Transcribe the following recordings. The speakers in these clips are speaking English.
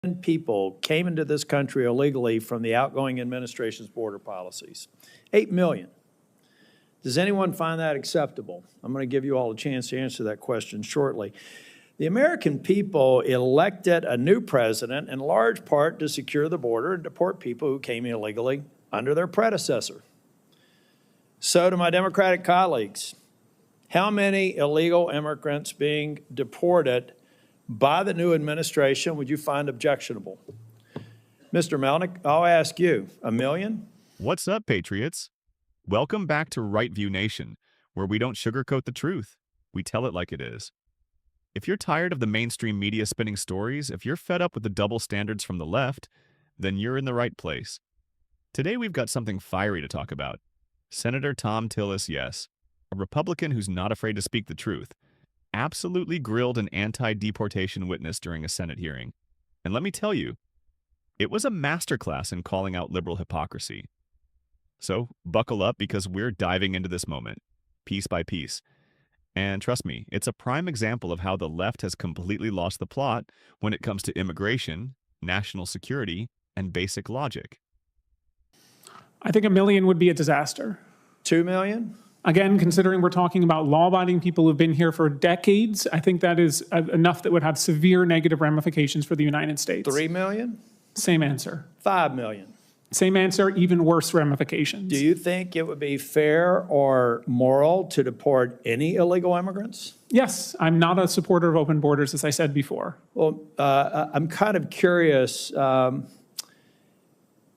people came into this country illegally from the outgoing administration's border policies. 8 million. Does anyone find that acceptable? I'm going to give you all a chance to answer that question shortly. The American people elected a new president in large part to secure the border and deport people who came illegally under their predecessor. So to my Democratic colleagues, how many illegal immigrants being deported by the new administration would you find objectionable? Mr. Melnick, I'll ask you, 1 million? What's up, Patriots? Welcome back to Right View Nation, where we don't sugarcoat the truth. We tell it like it is. If you're tired of the mainstream media spinning stories, if you're fed up with the double standards from the left, then you're in the right place. Today we've got something fiery to talk about. Senator Thom Tillis, yes, a Republican who's not afraid to speak the truth, absolutely grilled an anti-deportation witness during a Senate hearing. And let me tell you, it was a masterclass in calling out liberal hypocrisy. So buckle up because we're diving into this moment, piece by piece. And trust me, it's a prime example of how the left has completely lost the plot when it comes to immigration, national security, and basic logic. I think 1 million would be a disaster. 2 million? Again, considering we're talking about law-abiding people who've been here for decades, I think that is enough that would have severe negative ramifications for the United States. 3 million? Same answer. 5 million? Same answer, even worse ramifications. Do you think it would be fair or moral to deport any illegal immigrants? Yes, I'm not a supporter of open borders, as I said before. Well, I'm kind of curious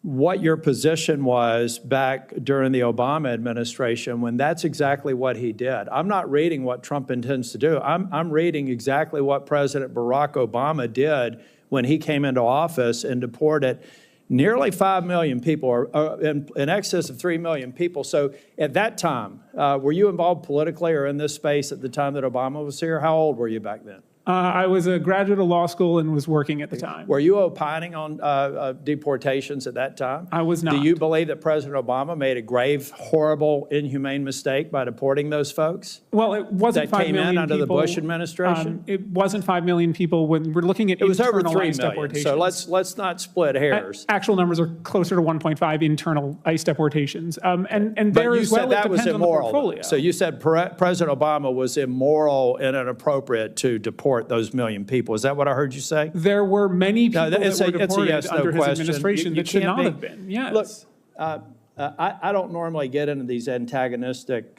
what your position was back during the Obama administration when that's exactly what he did. I'm not reading what Trump intends to do. I'm reading exactly what President Barack Obama did when he came into office and deported nearly 5 million people, or in excess of 3 million people. So at that time, were you involved politically or in this space at the time that Obama was here? How old were you back then? I was a graduate of law school and was working at the time. Were you opining on deportations at that time? I was not. Do you believe that President Obama made a grave, horrible, inhumane mistake by deporting those folks? Well, it wasn't 5 million that came in under people. the Bush administration? It wasn't 5 million people. When we're looking at it was over 3 internalized million. deportations. So let's not split hairs. Actual numbers are closer to 1.5 internal ICE deportations. And but there you as said well, that it was depends on the immoral. portfolio. So you said President Obama was immoral and inappropriate to deport those million people. Is that what I heard you say? There were many people that were deported yes, under his question. administration that should not have been. Yes. Look, I don't normally get into these antagonistic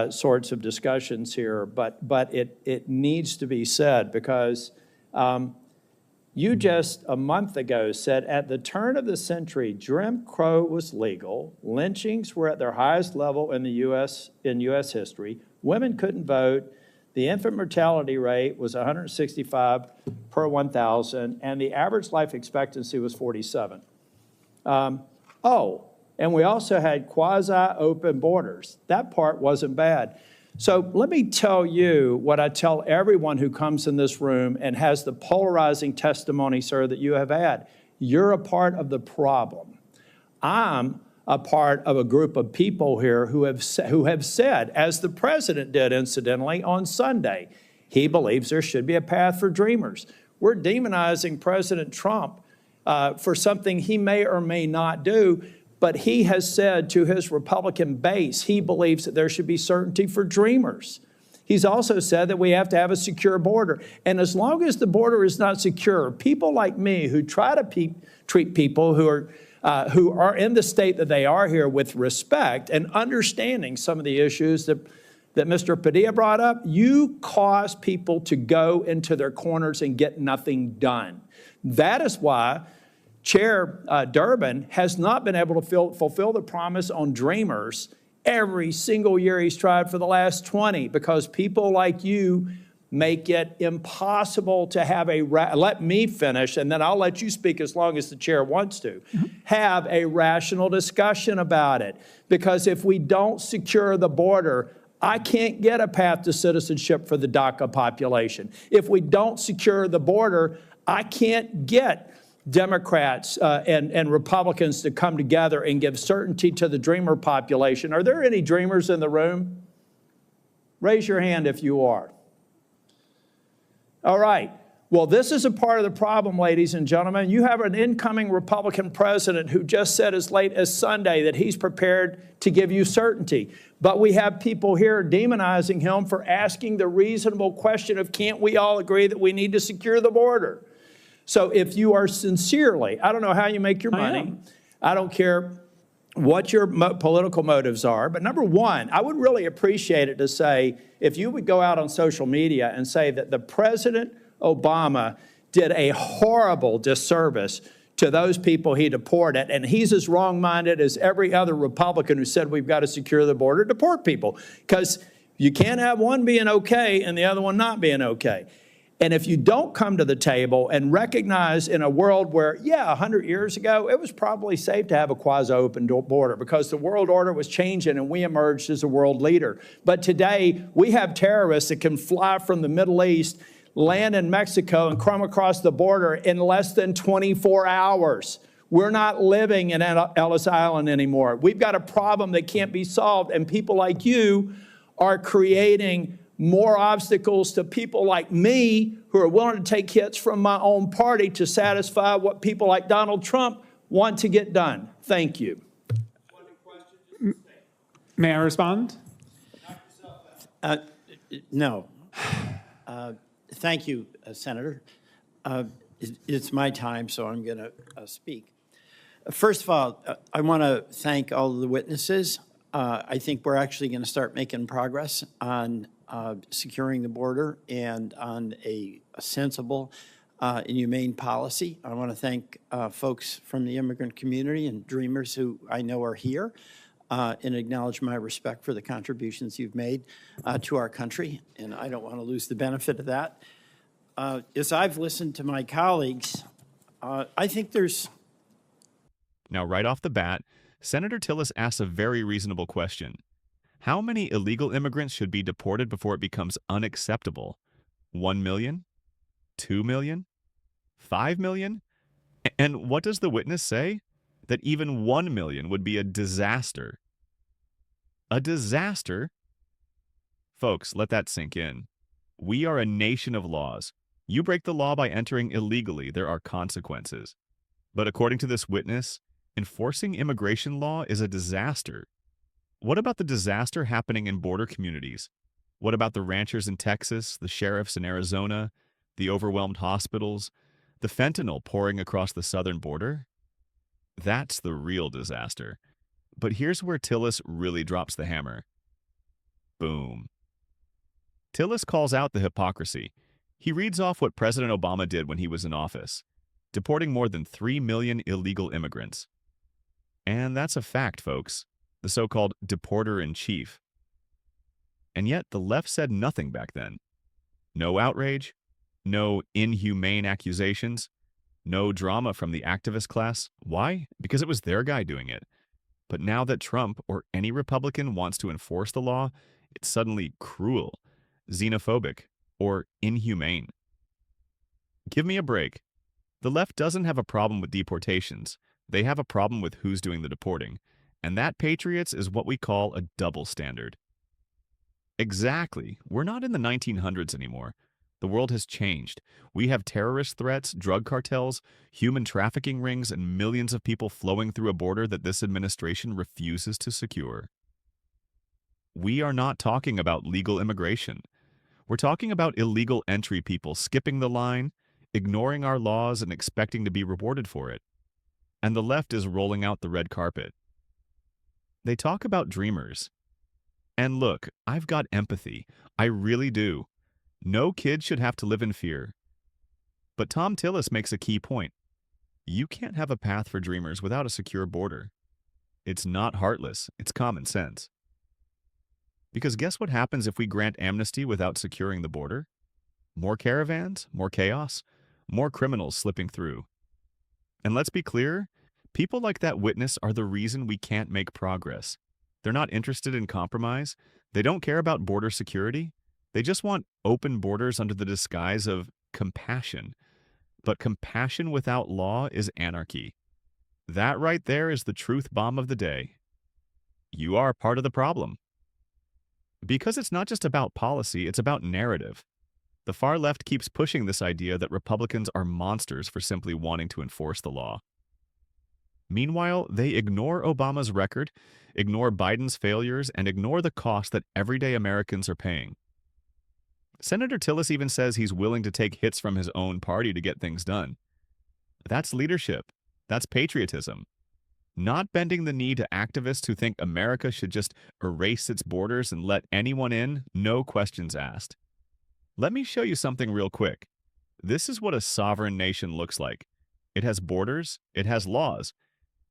sorts of discussions here, but it needs to be said because you just a month ago said at the turn of the century, Jim Crow was legal, lynchings were at their highest level in the U.S. history, women couldn't vote, the infant mortality rate was 165 per 1,000, and the average life expectancy was 47. And we also had quasi-open borders. That part wasn't bad. So let me tell you what I tell everyone who comes in this room and has the polarizing testimony, sir, that you have had. You're a part of the problem. I'm a part of a group of people here who have said, as the president did, incidentally, on Sunday, he believes there should be a path for dreamers. We're demonizing President Trump for something he may or may not do, but he has said to his Republican base, he believes that there should be certainty for dreamers. He's also said that we have to have a secure border. And as long as the border is not secure, people like me who try to treat people who are in the state that they are here with respect and understanding some of the issues that Mr. Padilla brought up, you cause people to go into their corners and get nothing done. That is why Chair Durbin has not been able to fulfill the promise on dreamers every single year he's tried for the last 20, because people like you make it impossible to have let me finish, and then I'll let you speak as long as the chair wants to, have a rational discussion about it. Because if we don't secure the border, I can't get a path to citizenship for the DACA population. If we don't secure the border, I can't get Democrats and Republicans to come together and give certainty to the dreamer population. Are there any dreamers in the room? Raise your hand if you are. All right. Well, this is a part of the problem, ladies and gentlemen. You have an incoming Republican president who just said as late as Sunday that he's prepared to give you certainty. But we have people here demonizing him for asking the reasonable question of, can't we all agree that we need to secure the border? So if you are sincerely, I don't know how you make your money. I don't care what your political motives are. But number one, I would really appreciate it to say, if you would go out on social media and say that the President Obama did a horrible disservice to those people he deported, and he's as wrong-minded as every other Republican who said we've got to secure the border, deport people, because you can't have one being okay and the other one not being okay. And if you don't come to the table and recognize in a world where, 100 years ago, it was probably safe to have a quasi-open border because the world order was changing and we emerged as a world leader. But today, we have terrorists that can fly from the Middle East, land in Mexico, and come across the border in less than 24 hours. We're not living in Ellis Island anymore. We've got a problem that can't be solved, and people like you are creating more obstacles to people like me who are willing to take hits from my own party to satisfy what people like Donald Trump want to get done. Thank you. May I respond? No. Thank you, Senator. It's my time, so I'm going to speak. First of all, I want to thank all of the witnesses. I think we're actually going to start making progress on securing the border and on a sensible and humane policy. I want to thank folks from the immigrant community and Dreamers who I know are here and acknowledge my respect for the contributions you've made to our country, and I don't want to lose the benefit of that. As I've listened to my colleagues, I think there's... Now, right off the bat, Senator Tillis asks a very reasonable question. How many illegal immigrants should be deported before it becomes unacceptable? 1 million? 2 million? 5 million? And what does the witness say? That even 1 million would be a disaster. A disaster? Folks, let that sink in. We are a nation of laws. You break the law by entering illegally, there are consequences. But according to this witness, enforcing immigration law is a disaster. What about the disaster happening in border communities? What about the ranchers in Texas, the sheriffs in Arizona, the overwhelmed hospitals, the fentanyl pouring across the southern border? That's the real disaster. But here's where Tillis really drops the hammer. Boom. Tillis calls out the hypocrisy. He reads off what President Obama did when he was in office, deporting more than 3 million illegal immigrants. And that's a fact, folks, the so-called deporter-in-chief. And yet the left said nothing back then. No outrage, no inhumane accusations, no drama from the activist class. Why? Because it was their guy doing it. But now that Trump or any Republican wants to enforce the law, it's suddenly cruel, xenophobic, or inhumane. Give me a break. The left doesn't have a problem with deportations. They have a problem with who's doing the deporting. And that, patriots, is what we call a double standard. Exactly. We're not in the 1900s anymore. The world has changed. We have terrorist threats, drug cartels, human trafficking rings, and millions of people flowing through a border that this administration refuses to secure. We are not talking about legal immigration. We're talking about illegal entry people skipping the line, ignoring our laws, and expecting to be rewarded for it. And the left is rolling out the red carpet. They talk about dreamers. And look, I've got empathy. I really do. No kid should have to live in fear. But Thom Tillis makes a key point. You can't have a path for dreamers without a secure border. It's not heartless, it's common sense. Because guess what happens if we grant amnesty without securing the border? More caravans, more chaos, more criminals slipping through. And let's be clear, people like that witness are the reason we can't make progress. They're not interested in compromise. They don't care about border security. They just want open borders under the disguise of compassion. But compassion without law is anarchy. That right there is the truth bomb of the day. You are part of the problem. Because it's not just about policy, it's about narrative. The far left keeps pushing this idea that Republicans are monsters for simply wanting to enforce the law. Meanwhile, they ignore Obama's record, ignore Biden's failures, and ignore the cost that everyday Americans are paying. Senator Tillis even says he's willing to take hits from his own party to get things done. That's leadership. That's patriotism. Not bending the knee to activists who think America should just erase its borders and let anyone in, no questions asked. Let me show you something real quick. This is what a sovereign nation looks like. It has borders, it has laws,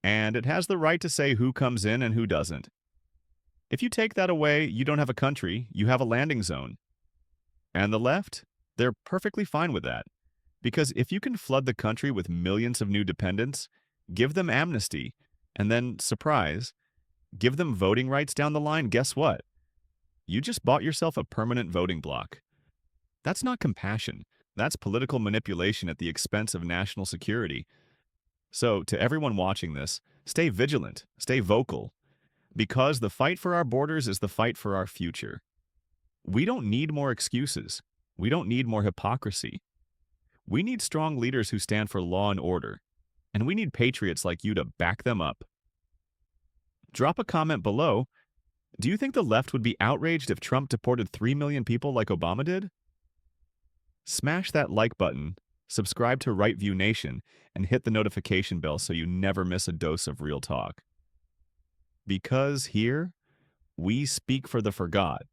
and it has the right to say who comes in and who doesn't. If you take that away, you don't have a country, you have a landing zone. And the left, they're perfectly fine with that. Because if you can flood the country with millions of new dependents, give them amnesty, and then, surprise, give them voting rights down the line, guess what? You just bought yourself a permanent voting bloc. That's not compassion. That's political manipulation at the expense of national security. So, to everyone watching this, stay vigilant, stay vocal, because the fight for our borders is the fight for our future. We don't need more excuses. We don't need more hypocrisy. We need strong leaders who stand for law and order, and we need patriots like you to back them up. Drop a comment below. Do you think the left would be outraged if Trump deported 3 million people like Obama did? Smash that like button, subscribe to Right View Nation, and hit the notification bell so you never miss a dose of real talk. Because here, we speak for the forgot.